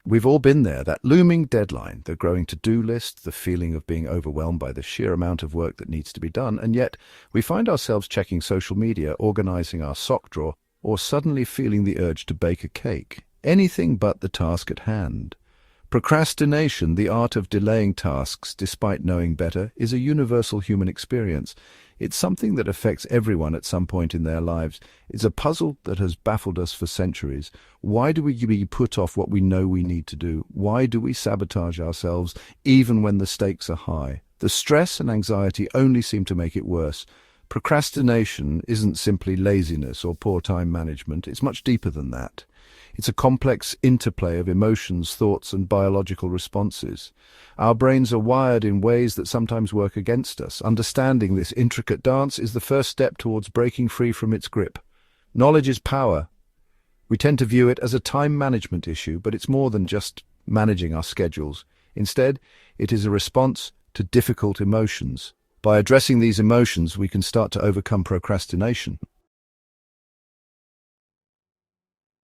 We've all been there, that looming deadline, the growing to-do list, the feeling of being overwhelmed by the sheer amount of work that needs to be done, and yet we find ourselves checking social media, organizing our sock drawer, or suddenly feeling the urge to bake a cake. Anything but the task at hand. Procrastination, the art of delaying tasks despite knowing better, is a universal human experience. It's something that affects everyone at some point in their lives. It's a puzzle that has baffled us for centuries. Why do we put off what we know we need to do? Why do we sabotage ourselves even when the stakes are high? The stress and anxiety only seem to make it worse. Procrastination isn't simply laziness or poor time management. It's much deeper than that. It's a complex interplay of emotions, thoughts, and biological responses. Our brains are wired in ways that sometimes work against us. Understanding this intricate dance is the first step towards breaking free from its grip. Knowledge is power. We tend to view it as a time management issue, but it's more than just managing our schedules. Instead, it is a response to difficult emotions. By addressing these emotions, we can start to overcome procrastination.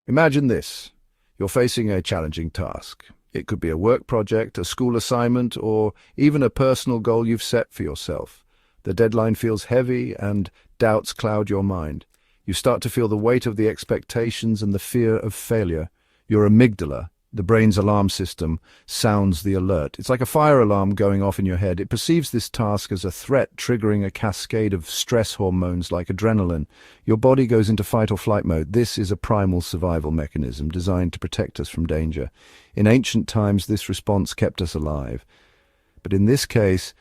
Imagine this. You're facing a challenging task. It could be a work project, a school assignment, or even a personal goal you've set for yourself. The deadline feels heavy and doubts cloud your mind. You start to feel the weight of the expectations and the fear of failure. Your amygdala, the brain's alarm system, sounds the alert. It's like a fire alarm going off in your head. It perceives this task as a threat, triggering a cascade of stress hormones like adrenaline. Your body goes into fight or flight mode. This is a primal survival mechanism designed to protect us from danger. In ancient times, this response kept us alive. But in this case,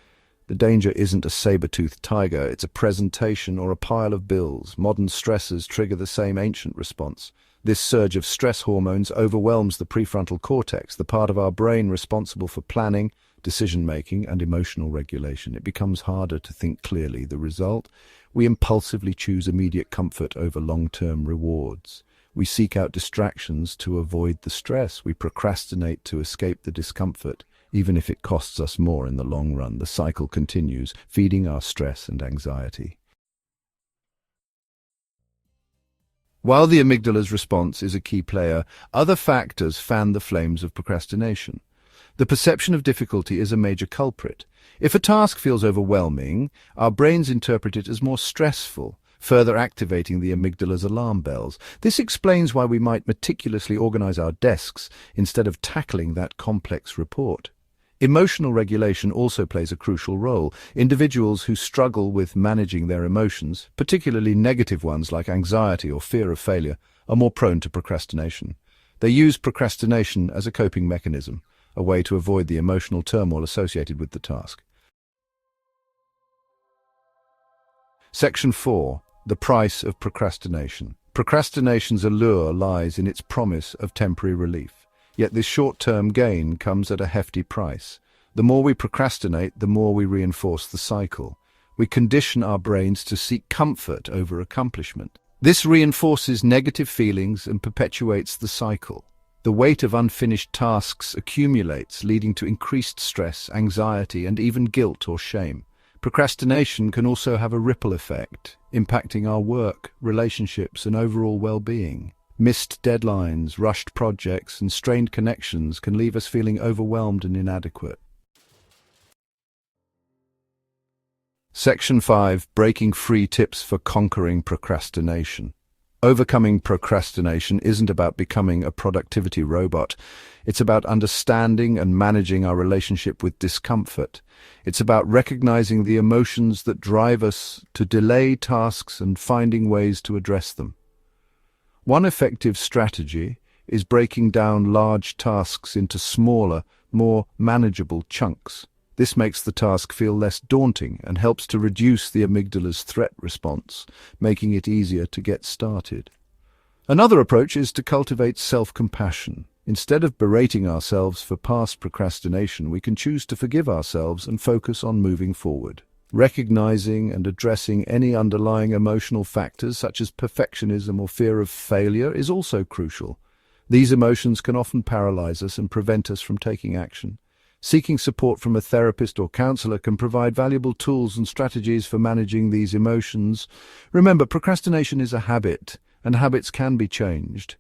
the danger isn't a saber-toothed tiger. It's a presentation or a pile of bills. Modern stressors trigger the same ancient response. This surge of stress hormones overwhelms the prefrontal cortex, the part of our brain responsible for planning, decision-making, and emotional regulation. It becomes harder to think clearly. The result? We impulsively choose immediate comfort over long-term rewards. We seek out distractions to avoid the stress. We procrastinate to escape the discomfort, even if it costs us more in the long run. The cycle continues, feeding our stress and anxiety. While the amygdala's response is a key player, other factors fan the flames of procrastination. The perception of difficulty is a major culprit. If a task feels overwhelming, our brains interpret it as more stressful, further activating the amygdala's alarm bells. This explains why we might meticulously organize our desks instead of tackling that complex report. Emotional regulation also plays a crucial role. Individuals who struggle with managing their emotions, particularly negative ones like anxiety or fear of failure, are more prone to procrastination. They use procrastination as a coping mechanism, a way to avoid the emotional turmoil associated with the task. Section 4. The price of procrastination. Procrastination's allure lies in its promise of temporary relief. Yet this short-term gain comes at a hefty price. The more we procrastinate, the more we reinforce the cycle. We condition our brains to seek comfort over accomplishment. This reinforces negative feelings and perpetuates the cycle. The weight of unfinished tasks accumulates, leading to increased stress, anxiety, and even guilt or shame. Procrastination can also have a ripple effect, impacting our work, relationships, and overall well-being. Missed deadlines, rushed projects, and strained connections can leave us feeling overwhelmed and inadequate. Section 5. Breaking free tips for conquering procrastination. Overcoming procrastination isn't about becoming a productivity robot. It's about understanding and managing our relationship with discomfort. It's about recognizing the emotions that drive us to delay tasks and finding ways to address them. One effective strategy is breaking down large tasks into smaller, more manageable chunks. This makes the task feel less daunting and helps to reduce the amygdala's threat response, making it easier to get started. Another approach is to cultivate self-compassion. Instead of berating ourselves for past procrastination, we can choose to forgive ourselves and focus on moving forward. Recognizing and addressing any underlying emotional factors such as perfectionism or fear of failure is also crucial. These emotions can often paralyze us and prevent us from taking action. Seeking support from a therapist or counselor can provide valuable tools and strategies for managing these emotions. Remember, procrastination is a habit, and habits can be changed.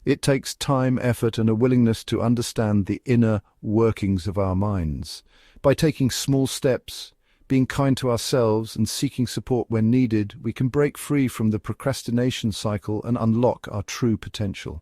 It takes time, effort, and a willingness to understand the inner workings of our minds. By taking small steps, being kind to ourselves, and seeking support when needed, we can break free from the procrastination cycle and unlock our true potential.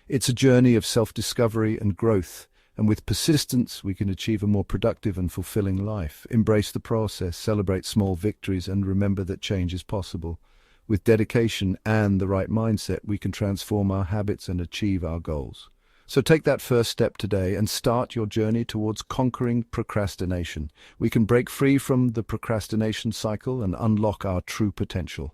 It's a journey of self-discovery and growth, and with persistence, we can achieve a more productive and fulfilling life. Embrace the process, celebrate small victories, and remember that change is possible. With dedication and the right mindset, we can transform our habits and achieve our goals. So take that first step today and start your journey towards conquering procrastination. We can break free from the procrastination cycle and unlock our true potential.